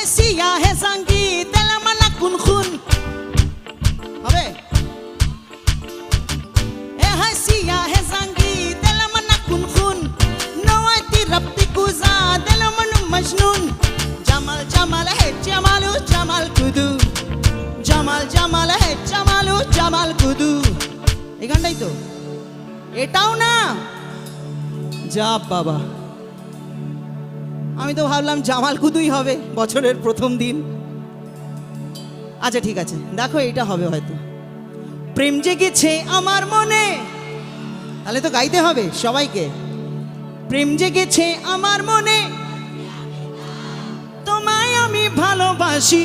হায় সিয়া হে সাঙ্গি তেলা মানা কুন খুন হবে এ হায় সিয়া হে সাঙ্গি তেলা মানা কুন খুন নওয়াতি রব্তি কুজা তেলা মানু মজনুন জামাল জামাল হে জামালু জামাল কুদু জামাল জামাল হে জামালু জামাল কুদু এই গানটাই তো এটাও না যা বাবা আমি তো ভাবলাম জামাল কুদুই হবে বছরের প্রথম দিন আচ্ছা ঠিক আছে দেখো এটা হবে হয়তো প্রেম জেগেছে আমার মনে তাহলে তো গাইতে হবে সবাইকে প্রেম জেগেছে আমার মনে তোমায় আমি ভালোবাসি